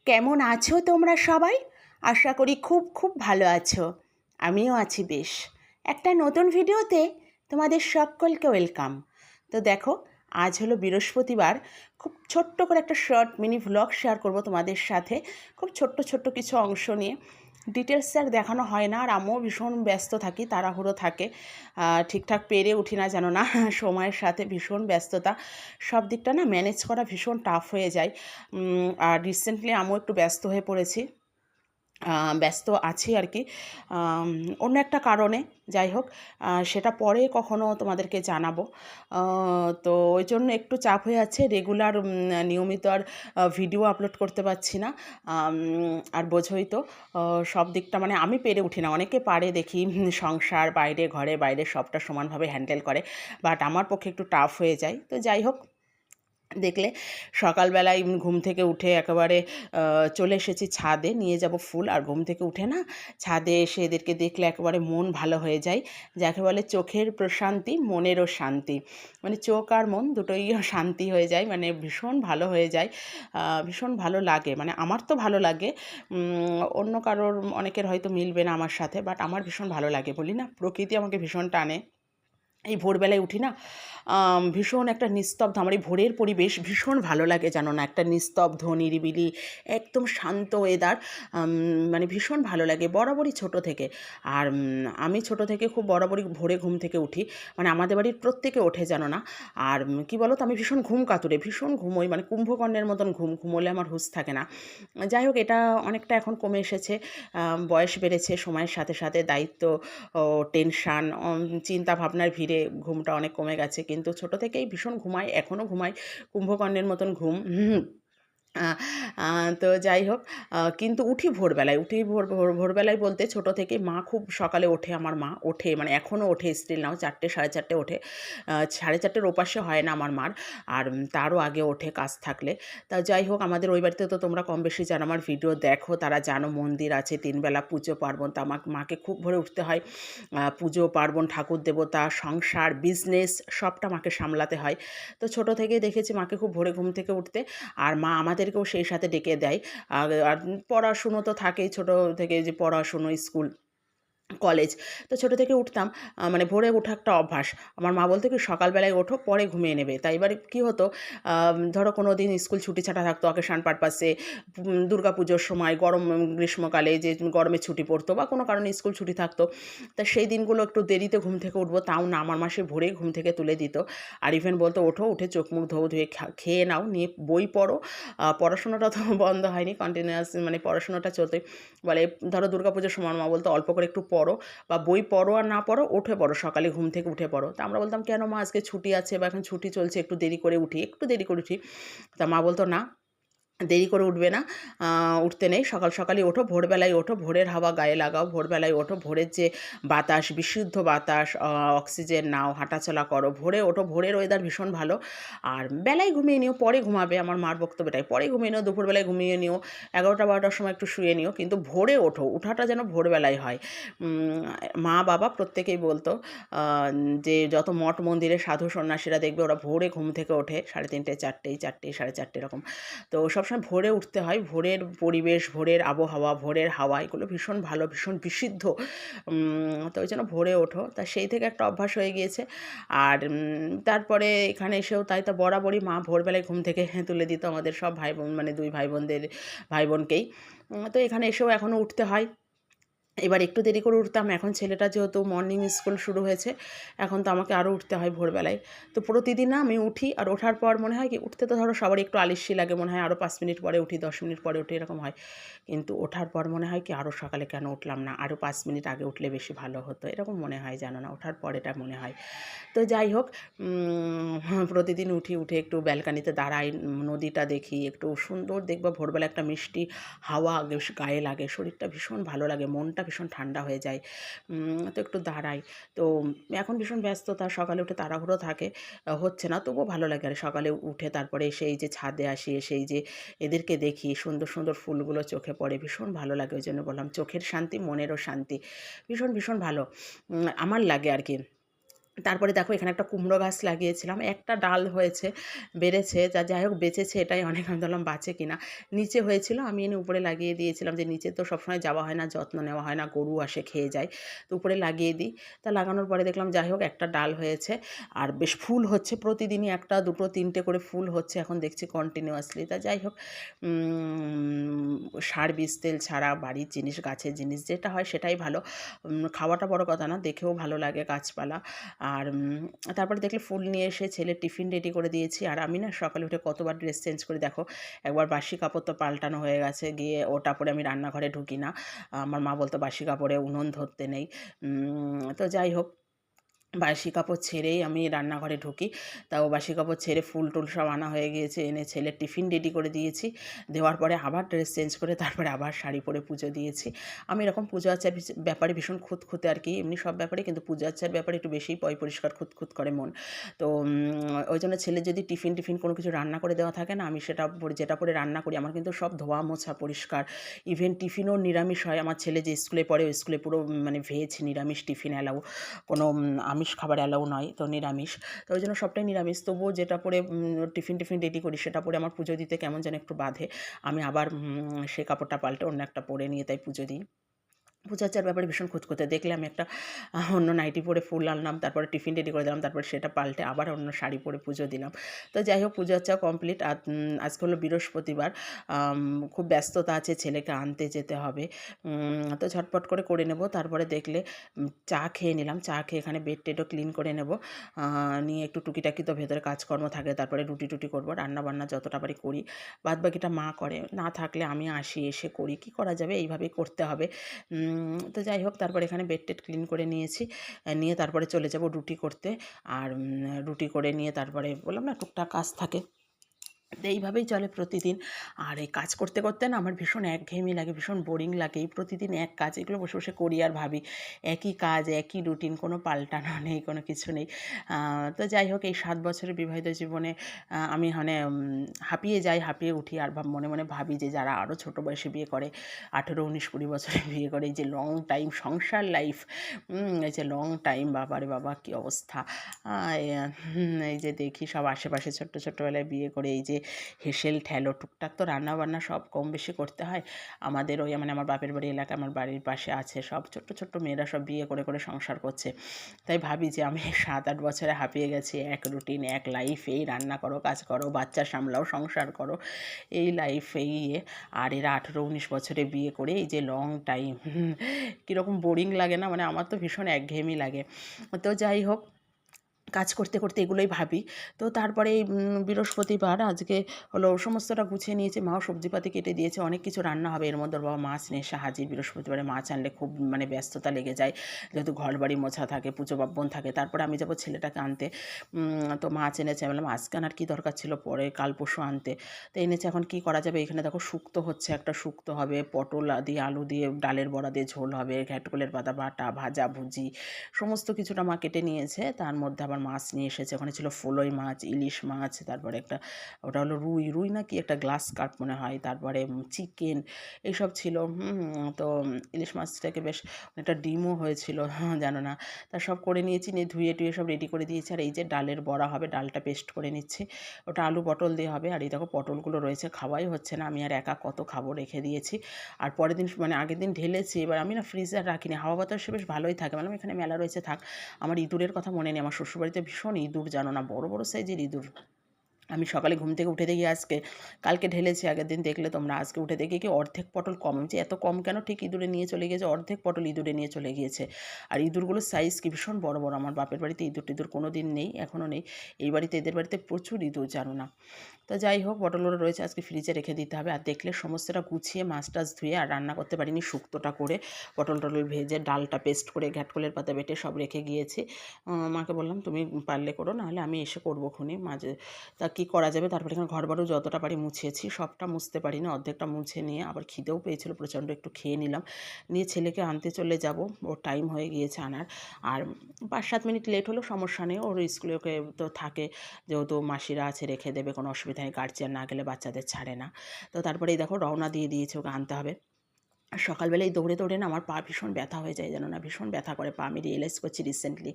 কেমন আছো তোমরা সবাই? আশা করি খুব খুব ভালো আছো। আমিও আছি বেশ। একটা নতুন ভিডিওতে তোমাদের সকলকে ওয়েলকাম। তো দেখো, আজ হলো বৃহস্পতিবার। খুব ছোট্ট করে একটা শর্ট মিনি ভ্লগ শেয়ার করব তোমাদের সাথে, খুব ছোট্ট ছোট্ট কিছু অংশ নিয়ে। ডিটেলস আর দেখানো হয় না, আর আমিও ভীষণ ব্যস্ত থাকি, তাড়াহুড়ো থাকে, ঠিকঠাক পেরে উঠি না জানো না। সময়ের সাথে ভীষণ ব্যস্ততা, সব দিকটা না ম্যানেজ করা ভীষণ টাফ হয়ে যায়। আর রিসেন্টলি আমিও একটু ব্যস্ত হয়ে পড়েছি, ব্যস্ত আছি আর কি, অন্য একটা কারণে। যাই হোক, সেটা পরে কখনো তোমাদেরকে জানাবো। তো ওই জন্য একটু চাপ হয়ে আছে, রেগুলার নিয়মিত আর ভিডিও আপলোড করতে পারছি না। আর বোঝোই তো, সব দিকটা মানে আমি পেরে উঠি না। অনেকে পারে দেখি, সংসার, বাইরে ঘরে বাইরে সবটা সমানভাবে হ্যান্ডেল করে, বাট আমার পক্ষে একটু টাফ হয়ে যায়। তো যাই হোক, দেখলে সকালবেলায় ঘুম থেকে উঠে একেবারে চলে এসেছি ছাদে, নিয়ে যাব ফুল। আর ঘুম থেকে উঠে না ছাদে এসে এদেরকে দেখলে একেবারে মন ভালো হয়ে যায়, যাকে বলে চোখের প্রশান্তি মনেরও শান্তি। মানে চোখ আর মন দুটোই শান্তি হয়ে যায়, মানে ভীষণ ভালো হয়ে যায়, ভীষণ ভালো লাগে। মানে আমার তো ভালো লাগে, অন্য কারোর অনেকের হয়তো মিলবে না আমার সাথে, বাট আমার ভীষণ ভালো লাগে। বলি না, প্রকৃতি আমাকে ভীষণ টানে। এই ভোরবেলায় উঠি না, ভীষণ একটা নিস্তব্ধ, আমার এই ভোরের পরিবেশ ভীষণ ভালো লাগে জানো না। একটা নিস্তব্ধ, নিরিবিলি, একদম শান্ত ওয়েদার, মানে ভীষণ ভালো লাগে বরাবরই ছোট থেকে। আর আমি ছোট থেকে খুব বরাবরই ভোরে ঘুম থেকে উঠি, মানে আমাদের বাড়ির প্রত্যেকে ওঠে জানো না। আর কি বলো তো, আমি ভীষণ ঘুম কাতুরে, ভীষণ ঘুমোই, মানে কুম্ভকর্ণের মতন ঘুমোলে আমার হুঁশ থাকে না। যাই হোক, এটা অনেকটা এখন কমে এসেছে, বয়স বেড়েছে, সময়ের সাথে সাথে দায়িত্ব, টেনশান, চিন্তা ভাবনার ভিড়ে ঘুমটা অনেক কমে গেছে। কিন্তু ছোট থেকেই ভীষণ ঘুমাই, এখনও ঘুমাই কুম্ভকর্ণের মতন ঘুম। আ আ তো যাই হোক, কিন্তু উঠি ভোরবেলায়, উঠি ভোরবেলায় বলতে ছোট থেকেই মা খুব সকালে ওঠে, আমার মা ওঠে, মানে এখনও ওঠে, স্টিল নাও 4টে 4:30 ওঠে। 4:30 ওপাশে হয় না আমার মার, আর তারও আগে ওঠে কাজ থাকলে। তা যাই হোক, আমাদের ওই বাড়িতে তো তোমরা কম বেশি যারা আমার ভিডিও দেখো তারা জানো, মন্দির আছে, 3 বেলা পুজো পার্বণ। তা মাকে খুব ভোরে উঠতে হয়। পুজো পার্বণ, ঠাকুর দেবতা, সংসার, বিজনেস সবটা মাকে সামলাতে হয়। তো ছোট থেকেই দেখেছি মাকে খুব ভোরে ঘুম থেকে উঠতে, আর মা আমাদেরকেও সেই সাথে ডেকে দেয়। আর পড়াশুনো তো থাকেই, ছোট থেকে যে পড়াশুনো, স্কুল, কলেজ। তো ছোটো থেকে উঠতাম, মানে ভোরে ওঠা একটা অভ্যাস। আমার মা বলতো কি, সকালবেলায় ওঠো, পরে ঘুমিয়ে নেবে। তাই এবারে কী হতো, ধরো কোনো দিন স্কুল ছুটি-ছাটা থাকতো অকেশান পারপাসে, দুর্গা পুজোর সময়, গ্রীষ্মকালে যে গরমে ছুটি পড়তো বা কোনো কারণে স্কুল ছুটি থাকতো, তা সেই দিনগুলো একটু দেরিতে ঘুম থেকে উঠবো, তাও না, আমার মা সে ভোরেই ঘুম থেকে তুলে দিত। আর ইভেন বলতো, ওঠো, উঠে চোখ মুখ ধুয়ে খেয়ে নাও, নিয়ে বই পড়ো। পড়াশোনাটা তো বন্ধ হয়নি, কন্টিনিউয়াস মানে পড়াশোনাটা চলতোই। বলে, ধরো দুর্গাপুজোর সময় মা বলতো, অল্প করে একটু পড়ো, বা বই পড়ো আর না পড়ো, উঠে পড়ো, সকালে ঘুম থেকে উঠে পড়ো। তা আমরা বলতাম, কেন মা, আজকে ছুটি আছে বা এখন ছুটি চলছে, একটু দেরি করে উঠি, একটু দেরি করে উঠি। তা মা বলতো, না, দেরি করে উঠবে না, উঠতে নেই, সকাল সকালই ওঠো, ভোরবেলায় ওঠো, ভোরের হাওয়া গায়ে লাগাও, ভোরবেলায় ওঠো, ভোরের যে বাতাস, বিশুদ্ধ বাতাস, অক্সিজেন নাও, হাঁটাচলা করো, ভোরে ওঠো, ভোরের ওয়েদার ভীষণ ভালো। আর বেলায় ঘুমিয়ে নিও, পরে ঘুমাবে, আমার মার বক্তব্যটাই, পরে ঘুমিয়ে নিও, দুপুরবেলায় ঘুমিয়ে নিও, 11টা 12টার সময় একটু শুয়ে নিও, কিন্তু ভোরে ওঠো, উঠাটা যেন ভোরবেলায় হয়। মা বাবা প্রত্যেকেই বলতো, যে যত মঠ মন্দিরে সাধু সন্ন্যাসীরা দেখবে, ওরা ভোরে ঘুম থেকে ওঠে, 3:30 4টে 4টে 4:30 এরকম। তো সবসময় ভোরে উঠতে হয়, ভোরের পরিবেশ, ভোরের আবহাওয়া, ভোরের হাওয়া, এগুলো ভীষণ ভালো, ভীষণ বিশুদ্ধ। তো ওই জন্য ভোরে ওঠো, তা সেই থেকে একটা অভ্যাস হয়ে গিয়েছে। আর তারপরে এখানে এসেও তাই, তো বরাবরই মা ভোরবেলায় ঘুম থেকে তুলে দিত আমাদের সব ভাই বোন, মানে 2 ভাই বোনকেই। তো এখানে এসেও এখনও উঠতে হয়। এবার একটু দেরি করে উঠতাম, এখন ছেলেটা যেহেতু মর্নিং স্কুল শুরু হয়েছে, এখন তো আমাকে আরও উঠতে হয় ভোরবেলায়। তো প্রতিদিন না আমি উঠি, আর ওঠার পর মনে হয় কি, উঠতে তো ধরো সবারই একটু আলস্যি লাগে, মনে হয় আরও 5 মিনিট পরে উঠি, 10 মিনিট পরে উঠি, এরকম হয়। কিন্তু ওঠার পর মনে হয় কি, আরও সকালে কেন উঠলাম না, আরও 5 মিনিট আগে উঠলে বেশি ভালো হতো, এরকম মনে হয় জানো না, ওঠার পর এটা মনে হয়। তো যাই হোক, প্রতিদিন উঠি, উঠে একটু ব্যালকানিতে দাঁড়াই, নদীটা দেখি, একটু সুন্দর দেখবো, ভোরবেলা একটা মিষ্টি হাওয়া গায়ে লাগে, শরীরটা ভীষণ ভালো লাগে, মনটা ভীষণ ঠান্ডা হয়ে যায়। তো একটু দাঁড়াই। তো এখন ভীষণ ব্যস্ততা, সকালে উঠে তাড়াহুড়ো থাকে, হচ্ছে না, তবুও ভালো লাগে। আর সকালে উঠে তারপরে এসে এই যে ছাদে আসি, এসে এই যে এদেরকে দেখি, সুন্দর সুন্দর ফুলগুলো চোখে পড়ে, ভীষণ ভালো লাগে। ওই জন্য বললাম, চোখের শান্তি মনেরও শান্তি, ভীষণ ভীষণ ভালো আমার লাগে আর কি। তারপরে দেখো এখানে একটা কুমড়ো গাছ লাগিয়েছিলাম, একটা ডাল হয়েছে, বেড়েছে, যাই হোক বেঁচেছে, এটাই অনেক। আমি ভাবলাম বাঁচে কিনা। নিচে হয়েছিল, আমি এনে উপরে লাগিয়ে দিয়েছিলাম, যে নিচে তো সবসময় যাওয়া হয় না, যত্ন নেওয়া হয় না, গরু আসে খেয়ে যায়, তো উপরে লাগিয়ে দিই। তা লাগানোর পরে দেখলাম যাই হোক একটা ডাল হয়েছে, আর বেশ ফুল হচ্ছে প্রতিদিনই, একটা দুটো তিনটে করে ফুল হচ্ছে এখন দেখছি কন্টিনিউয়াসলি। তা যাই হোক সার বীজ তেল ছাড়া বাড়ির জিনিস, গাছের জিনিস যেটা হয় সেটাই ভালো। খাওয়াটা বড় কথা না, দেখেও ভালো লাগে গাছপালা। আর তারপরে দেখলে ফুল নিয়ে এসে ছেলের টিফিন রেডি করে দিয়েছি। আর আমি না সকালে উঠে কতবার ড্রেস চেঞ্জ করি দেখো। একবার বাসি কাপড় তো পাল্টানো হয়ে গেছে, গিয়ে ওটা পরে আমি রান্নাঘরে ঢুকি না। আমার মা বলতো বাসি কাপড়ে উনুন ধরতে নেই। তো যাই হোক বাসি কাপড় ছেড়েই আমি রান্নাঘরে ঢুকি। তাও বাসি কাপড় ছেড়ে ফুল টুল সব আনা হয়ে গিয়েছে, এনে ছেলের টিফিন রেডি করে দিয়েছি। দেওয়ার পরে আবার ড্রেস চেঞ্জ করে তারপরে আবার শাড়ি পরে পুজো দিয়েছি। আমি এরকম পুজো আচ্চার ব্যাপারে ভীষণ খুঁতখুঁতে আর কি, এমনি সব ব্যাপারে, কিন্তু পুজো আচ্চার ব্যাপারে একটু বেশিই পরিষ্কার খুঁতখুঁত করে মন। তো ওই জন্য ছেলে যদি টিফিন কোনো কিছু রান্না করে দেওয়া থাকে না, আমি সেটা যেটা পরে রান্না করি আমার কিন্তু সব ধোয়া মোছা পরিষ্কার। ইভেন টিফিনও নিরামিষ হয়। আমার ছেলে যে স্কুলে পড়ে ওই স্কুলে পুরো মানে ভেজ নিরামিষ টিফিন অ্যালাউ, কোনো আমিষ খাবার অ্যালাউ নয়, তো নিরামিষ। তো ওই জন্য সবটাই নিরামিষ, তবুও যেটা পরে টিফিন রেডি করি সেটা পরে আমার পুজো দিতে কেমন যেন একটু বাধে। আমি আবার সেই কাপড়টা পাল্টে অন্য একটা পরে নিয়ে তাই পুজো দিই। পূজা আচ্চার ব্যাপারে ভীষণ খুঁতখুঁতে। দেখলে আমি একটা অন্য নাইটি পরে ফুল আনলাম, তারপরে টিফিন রেডি করে দিলাম, তারপরে সেটা পাল্টে আবার অন্য শাড়ি পরে পুজো দিলাম। তো যাই হোক পুজো আচ্চা কমপ্লিট। আর আজকে হলো বৃহস্পতিবার, খুব ব্যস্ততা আছে, ছেলেকে আনতে যেতে হবে। তো ঝটপট করে নেব। তারপরে দেখলে চা খেয়ে নিলাম, চা খেয়ে এখানে বেড টেডও ক্লিন করে নেব, নিয়ে একটু টুকিটাকি তো ভেতরে কাজকর্ম থাকে, তারপরে রুটি টুটি করবো, রান্নাবান্না যতটা পারি করি, বাদ বাকিটা মা করে, না থাকলে আমি আসি, এসে করি, কী করা যাবে, এইভাবেই করতে হবে। তো যাই হোক তারপরে এখানে বেড টেড ক্লিন করে নিয়েছি, নিয়ে তারপরে চলে যাব রুটি করতে। আর রুটি করে নিয়ে তারপরে বললাম না টুকটাক কাজ থাকে, তো এইভাবেই চলে প্রতিদিন। আর এই কাজ করতে করতে না আমার ভীষণ একঘেয়েমি লাগে, ভীষণ বোরিং লাগে। এই প্রতিদিন এক কাজ, এগুলো বসে বসে করি আর ভাবি একই কাজ, একই রুটিন, কোনো পাল্টানো নেই, কোনো কিছু নেই। তো যাই হোক এই 7 বছরের বিবাহিত জীবনে আমি মানে হাঁপিয়ে যাই, হাঁপিয়ে উঠি, আর মনে মনে ভাবি যে যারা আরও ছোটো বয়সে বিয়ে করে, 18, 19, 20 বছরে বিয়ে করে, এই যে লং টাইম সংসার লাইফ, এই যে লং টাইম, বাবারে বাবা কী অবস্থা। এই যে দেখি সব আশেপাশে ছোট্টবেলায় বিয়ে করে, এই যে হেসেল ঠেলো, টুকটাক তো রান্নাবান্না সব কম বেশি করতে হয়। আমাদের ওই মানে আমার বাপের বাড়ি এলাকা, আমার বাড়ির পাশে আছে, সব ছোট্ট মেয়েরা সব বিয়ে করে সংসার করছে। তাই ভাবি যে আমি 7-8 বছরে হাঁপিয়ে গেছি, এক রুটিন, এক লাইফ, এই রান্না করো, কাজ করো, বাচ্চা সামলাও, সংসার করো, এই লাইফ, এই ইয়ে। আর এরা 18-19 বছরে বিয়ে করে, এই যে লং টাইম, কীরকম বোরিং লাগে না, মানে আমার তো ভীষণ একঘেয়েমি লাগে। তো যাই হোক কাজ করতে করতে এগুলোই ভাবি। তো তারপরে বৃহস্পতিবার আজকে হলো সমস্তটা গুছিয়ে নিয়েছে, মাও সবজিপাতি কেটে দিয়েছে, অনেক কিছু রান্না হবে, এর মধ্যে বাবা মাছ নিয়ে এসে হাজির। বৃহস্পতিবারে মাছ আনলে খুব মানে ব্যস্ততা লেগে যায়, যেহেতু ঘর বাড়ি মোছা থাকে, পুজো পার্বণ থাকে। তারপরে আমি যাবো ছেলেটাকে আনতে, তো মাছ এনেছে। আমি বললাম আজকে আনার কী দরকার ছিল, পরে কাল পরশু আনতে। তো এনেছে, এখন কী করা যাবে। এখানে দেখো শুক্তো হচ্ছে, একটা শুক্তো হবে, পটল দিয়ে আলু দিয়ে ডালের বড়া দিয়ে ঝোল হবে, ঘ্যাটকলের পাতা বাটা, ভাজা ভুজি, সমস্ত কিছুটা মা কেটে নিয়েছে। তার মধ্যে আবার মাছ নিয়ে এসেছে, ওখানে ছিল ফলই মাছ, ইলিশ মাছ, তারপরে একটা ওটা হলো রুই না কি একটা গ্লাস কাপ মনে হয়, তারপরে চিকেন, এইসব ছিল। তো ইলিশ মাছটাকে বেশ একটা ডিমও হয়েছিল, জানো না। তা সব করে নিয়েছি, নিয়ে ধুয়ে টুয়ে সব রেডি করে দিয়েছি। আর এই যে ডালের বড়া হবে, ডালটা পেস্ট করে নিচ্ছি, ওটা আলু পটল দিয়ে হবে। আর এই দেখো পটলগুলো রয়েছে, খাওয়াই হচ্ছে না, আমি আর একা কত খাবো, রেখে দিয়েছি। আর পরের দিন মানে আগের দিন ঢেলেছি, এবার আমি না ফ্রিজে আর রাখিনি, হাওয়া বাতাসে বেশ ভালোই থাকে, মানে এখানে মেলা রয়েছে থাক। আমার ইঁদুরের কথা মনে নেই, আমার শ্বশুরবাড়িতে ভীষণ ইঁদুর, জানো না, বড় বড় সাইজের ইঁদুর। আমি সকালে ঘুম থেকে উঠে দেখি আজকে, কালকে ঢেলেছি, আগের দিন দেখলে তোমরা, আজকে উঠে দেখি কি অর্ধেক পটল কম, যে এত কম কেন, ঠিক ইঁদুরে নিয়ে চলে গিয়েছে, অর্ধেক পটল ইঁদুরে নিয়ে চলে গিয়েছে। আর ইঁদুরগুলোর সাইজ কি ভীষণ বড় বড়। আমার বাপের বাড়িতে ইঁদুর টিঁদুর কোনো দিন নেই, এখনও নেই। এই বাড়িতে, এদের বাড়িতে প্রচুর ইঁদুর, জানো না। তো যাই হোক পটলগুলো রয়েছে, আজকে ফ্রিজে রেখে দিতে হবে। আর দেখলে সমস্তটা গুছিয়ে মাছ টাছ ধুয়ে, আর রান্না করতে পারিনি, শুক্তোটা করে পটল টটল ভেজে ডালটা পেস্ট করে ঘ্যাটকলের পাতা বেটে সব রেখে গিয়েছি। মাকে বললাম তুমি পারলে করো, নাহলে আমি এসে করবো খুনি মাঝে। তা কী করা যাবে। তারপরে এখানে ঘর বাড়িও যতটা পারি মুছিয়েছি, সবটা মুছতে পারিনি, অর্ধেকটা মুছে নিয়ে আবার খিদেও পেয়েছিল প্রচণ্ড, একটু খেয়ে নিলাম, নিয়ে ছেলেকে আনতে চলে যাব। ওর টাইম হয়ে গিয়েছে আনার। আর 5-7 মিনিট লেট হলেও সমস্যা নেই, ওর স্কুলে ওকে তো থাকে, যেহেতু মাসিরা আছে রেখে দেবে, কোনো অসুবিধা নেই, গার্জিয়ান না গেলে বাচ্চাদের ছাড়ে না। তো তারপরে এই দেখো রওনা দিয়ে দিয়েছে, ওকে আনতে হবে। আর সকালবেলায় দৌড়ে দৌড়ে না আমার পা ভীষণ ব্যথা হয়ে যায়, জানো না, ভীষণ ব্যথা করে পা। আমি রিয়েলাইজ করছি রিসেন্টলি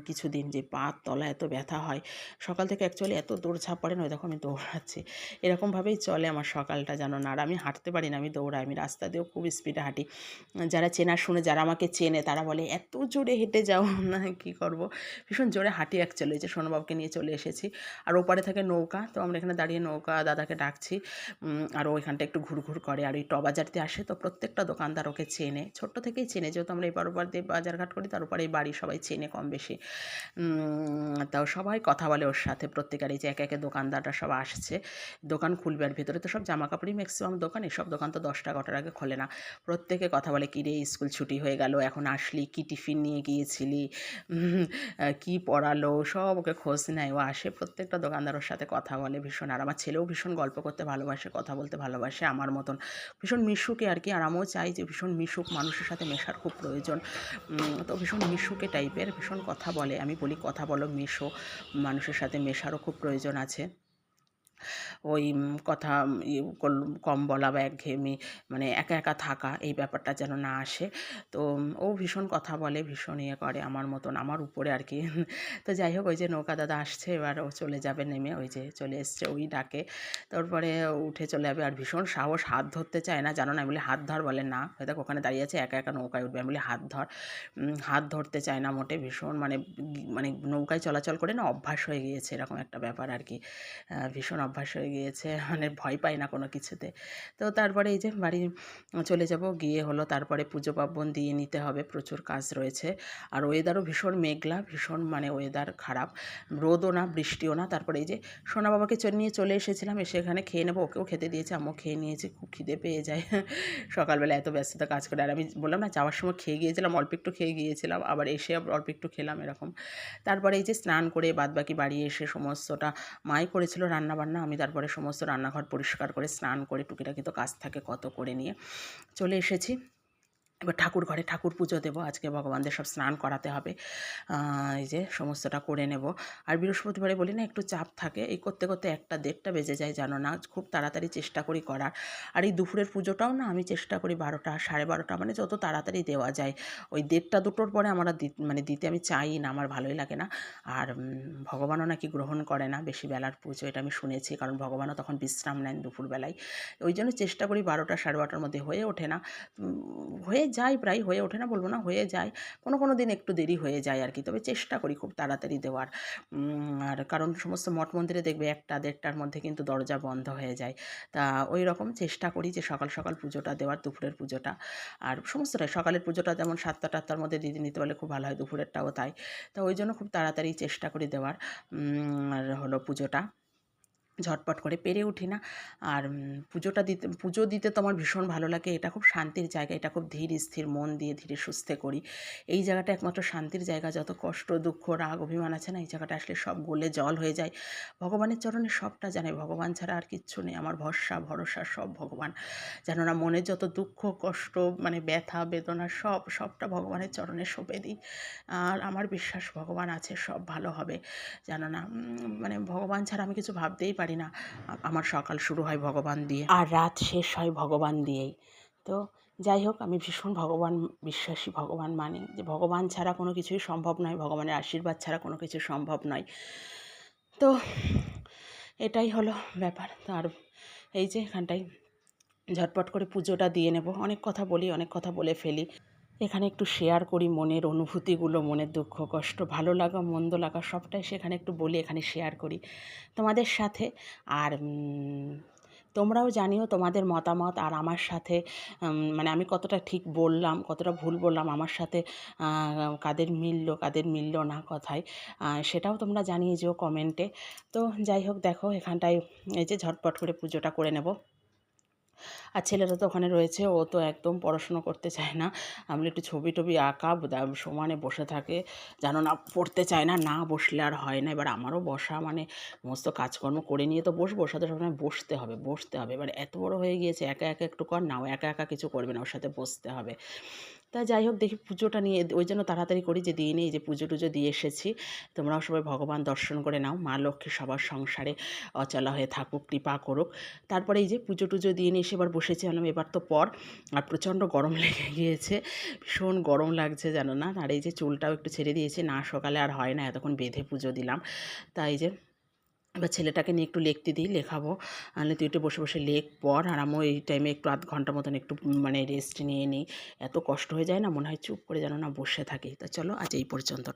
কিছুদিন যে পার তলা এত ব্যথা হয়। সকাল থেকে অ্যাকচুয়ালি এত দৌড়ঝাঁপ পড়ে না, ওই দেখো আমি দৌড়াচ্ছি, এরকমভাবেই চলে আমার সকালটা, জানো না। আর আমি হাঁটতে পারি না, আমি দৌড়াই, আমি রাস্তা দিয়েও খুব স্পিডে হাঁটি। যারা চেনাশুনে, যারা আমাকে চেনে তারা বলে এত জোরে হেঁটে যাও না, কী করব, ভীষণ জোরে হাঁটি অ্যাকচুয়ালি। যে সোনুবাবুকে নিয়ে চলে এসেছি, আর ওপারে থাকে নৌকা, তো আমরা এখানে দাঁড়িয়ে নৌকা দাদাকে ডাকছি। আর ওইখানটা একটু ঘুরঘুর করে, আর ওই টবাজারতে আসে, তো প্রত্যেকটা দোকানদার ওকে চেনে, ছোট্ট থেকেই চেনে, যেহেতু আমরা এপার ওপার দিয়ে বাজারঘাট করি, তার উপরে এই বাড়ি সবাই চেনে কম বেশি। তাও সবাই কথা বলে ওর সাথে, প্রত্যেকের এই যে একে একে দোকানদাররা সব আসছে, দোকান খুলবে, আর ভেতরে তো সব জামা কাপড়ই ম্যাক্সিমাম দোকান, এসব দোকান তো 10টা-11টার আগে খোলে না। প্রত্যেকে কথা বলে, কী রে স্কুল ছুটি হয়ে গেল, এখন আসলি, কী টিফিন নিয়ে গিয়েছিলি, কী পড়ালো, সব ওকে খোঁজ নেয়, ও আসে, প্রত্যেকটা দোকানদার ওর সাথে কথা বলে ভীষণ। আর আমার ছেলেও ভীষণ গল্প করতে ভালোবাসে, কথা বলতে ভালোবাসে, আমার মতন ভীষণ মিশুকে আর কি। আর আমিও চাই যে ভীষণ মিশুক, মানুষের সাথে মেশার খুব প্রয়োজন। তো ভীষণ মিশুকে টাইপের, ভীষণ কথা বলে, আমি বলি কথা বলো, মেশো, মানুষের সাথে মেশারও খুব প্রয়োজন আছে। ওই কথা কম বলা বা একঘেয়েমি, মানে একা একা থাকা, এই ব্যাপারটা যেন না আসে। তো ও ভীষণ কথা বলে, ভীষণ ইয়ে করে, আমার মতন, আমার উপরে আর কি। তো যাই হোক, ওই যে নৌকা দাদা আসছে, এবার ও চলে যাবে নেমে, ওই যে চলে এসছে, ওই ডাকে, তারপরে উঠে চলে যাবে। আর ভীষণ সাহস, হাত ধরতে চায় না, জানো না, আমি বলি হাত ধর, বলে না, হয়তো ওখানে দাঁড়িয়ে আছে, একা একা নৌকায় উঠবে, আমি বলি হাত ধর, হাত ধরতে চায় না মোটে, ভীষণ মানে মানে নৌকায় চলাচল করে না অভ্যাস হয়ে গিয়েছে, এরকম একটা ব্যাপার আর কি। ভীষণ অভ্যাস হয়ে গিয়েছে, মানে ভয় পাই না কোনো কিছুতে। তো তারপরে এই যে বাড়ি চলে যাব, গিয়ে হলো তারপরে পুজো পার্বণ দিয়ে নিতে হবে, প্রচুর কাজ রয়েছে। আর ওয়েদারও ভীষণ মেঘলা, ভীষণ মানে ওয়েদার খারাপ, রোদও না বৃষ্টিও না। তারপরে এই যে সোনা বাবাকে নিয়ে চলে এসেছিলাম, এসে এখানে খেয়ে নেবো, ওকেও খেতে দিয়েছে, আমিও খেয়ে নিয়েছি, খুব খিদে পেয়ে যায় সকালবেলা এত ব্যস্ততা কাজ করে। আর আমি বললাম না, যাওয়ার সময় খেয়ে গিয়েছিলাম, অল্প একটু খেয়ে গিয়েছিলাম, আবার এসে অল্প একটু খেলাম, এরকম। তারপরে এই যে স্নান করে বাদবাকি বাড়ি এসে সমস্তটা মাই করেছিল রান্নাবান্না, আমি তারপরে সমস্ত রান্নাঘর পরিষ্কার করে স্নান করে, টুকিটাকি তো কাজ থাকে কত, করে নিয়ে চলে এসেছি। এবার ঠাকুর ঘরে ঠাকুর পুজো দেবো, আজকে ভগবানদের সব স্নান করাতে হবে, এই যে সমস্তটা করে নেব। আর বৃহস্পতিবারে বলি না একটু চাপ থাকে, এই করতে করতে 1টা-1:30 বেজে যায়, জানো না, খুব তাড়াতাড়ি চেষ্টা করি করার। আর এই দুপুরের পুজোটাও না আমি চেষ্টা করি 12টা, 12:30, মানে যত তাড়াতাড়ি দেওয়া যায়। ওই 1:30-2টোর পরে আমরা মানে দিতে আমি চাই না, আমার ভালোই লাগে না। আর ভগবানও নাকি গ্রহণ করে না বেশি বেলার পুজো, এটা আমি শুনেছি, কারণ ভগবানও তখন বিশ্রাম নেন দুপুরবেলায়। ওই জন্য চেষ্টা করি 12টা, 12:30-র মধ্যে, হয়ে ওঠে না, হয়ে যায় প্রায়, হয়ে ওঠে না বলবো না, হয়ে যায়, কোনো কোনো দিন একটু দেরি হয়ে যায় আর কি, তবে চেষ্টা করি খুব তাড়াতাড়ি দেওয়ার। আর কারণ সমস্ত মঠ মন্দিরে দেখবে 1টা-1:30টার মধ্যে কিন্তু দরজা বন্ধ হয়ে যায়, তা ওই রকম চেষ্টা করি যে সকাল সকাল পুজোটা দেওয়ার, দুপুরের পুজোটা। আর সমস্তটাই সকালের পুজোটা যেমন 7টা-8টার মধ্যে দিয়ে নিতে পারলে খুব ভালো হয়, দুপুরেরটাও তাই। তো ওই জন্য খুব তাড়াতাড়ি চেষ্টা করি দেওয়ার। আর হলো পুজোটা ঝটপট করে পেরে উঠি না। আর পুজো দিতে তো আমার ভীষণ ভালো লাগে, এটা খুব শান্তির জায়গা, এটা খুব ধীর স্থির মন দিয়ে ধীরে সুস্থে করি। এই জায়গাটা একমাত্র শান্তির জায়গা, যত কষ্ট দুঃখ রাগ অভিমান আছে না, এই জায়গাটা আসলে সব গলে জল হয়ে যায়, ভগবানের চরণে সবটা জানে, ভগবান ছাড়া আর কিচ্ছু নেই, আমার ভরসা ভরসা সব ভগবান, জানো না, মনের যত দুঃখ কষ্ট মানে ব্যথা বেদনা সবটা ভগবানের চরণে সঁপে দিই। আর আমার বিশ্বাস ভগবান আছে, সব ভালো হবে, জানো না, মানে ভগবান ছাড়া আমি কিছু ভাবতেই পারি না। আমার সকাল শুরু হয় ভগবান দিয়ে, আর রাত শেষ হয় ভগবান দিয়েই। তো যাই হোক, আমি ভীষণ ভগবান বিশ্বাসী, ভগবান মানি, যে ভগবান ছাড়া কোনো কিছুই সম্ভব নয়, ভগবানের আশীর্বাদ ছাড়া কোনো কিছু সম্ভব নয়। তো এটাই হলো ব্যাপার। তো আর এই যে এখানটায় ঝটপট করে পুজোটা দিয়ে নেব, অনেক কথা বলি, অনেক কথা বলে ফেলি, এখানে একটু শেয়ার করি মনের অনুভূতিগুলো, মনের দুঃখ কষ্ট ভালো লাগা মন্দ লাগা সবটাই সেখানে একটু বলি, এখানে শেয়ার করি তোমাদের সাথে। আর তোমরাও জানিও তোমাদের মতামত, আর আমার সাথে মানে আমি কতটা ঠিক বললাম, কতটা ভুল বললাম, আমার সাথে কাদের মিলল না কথায়, সেটাও তোমরা জানিয়ে যেও কমেন্টে। তো যাই হোক, দেখো এখানটায় এই যে ঝটপট করে পুজোটা করে নেব। আর ছেলেটা তো ওখানে রয়েছে, ও তো একদম পড়াশুনো করতে চায় না, আমি একটু ছবি টবি আঁকা সমানে বসে থাকে, জানো না, পড়তে চায় না, না বসলে আর হয় না। এবার আমারও বসা মানে সমস্ত কাজকর্ম করে নিয়ে তো বসবো, ওর সাথে সবসময় বসতে হবে, এবার এত বড় হয়ে গিয়েছে, একা একা একটু কর না, ও একা একা কিছু করবে না, ওর সাথে বসতে হবে। তা যাই হোক, দেখি পুজোটা নিয়ে ওই জন্য তাড়াতাড়ি করি, যে দিয়ে নিই, যে পুজো টুজো দিয়ে এসেছি, তোমরাও সবাই ভগবান দর্শন করে নাও, মা লক্ষ্মী সবার সংসারে অচলা হয়ে থাকুক, কৃপা করুক। তারপরে এই যে পুজো টুজো দিয়ে নিয়ে এসে এবার বসে বসেছি, বললাম এবার তো পর। আর প্রচণ্ড গরম লেগে গিয়েছে, ভীষণ গরম লাগছে জানো না। আর এই যে চুলটাও একটু ছেড়ে দিয়েছি, না সকালে আর হয় না, এতক্ষণ বেঁধে পুজো দিলাম। তাই যে এবার ছেলেটাকে নিয়ে একটু লিখতে দিই, লেখাবো। নাহলে তুই একটু বসে বসে লেখ পড়, আর আমিও এই টাইমে একটু আধ ঘন্টা মতন একটু মানে রেস্ট নিয়ে নিই। এত কষ্ট হয়ে যায় না, মনে হয় চুপ করে যেন না বসে থাকি। তা চলো আজ এই পর্যন্ত।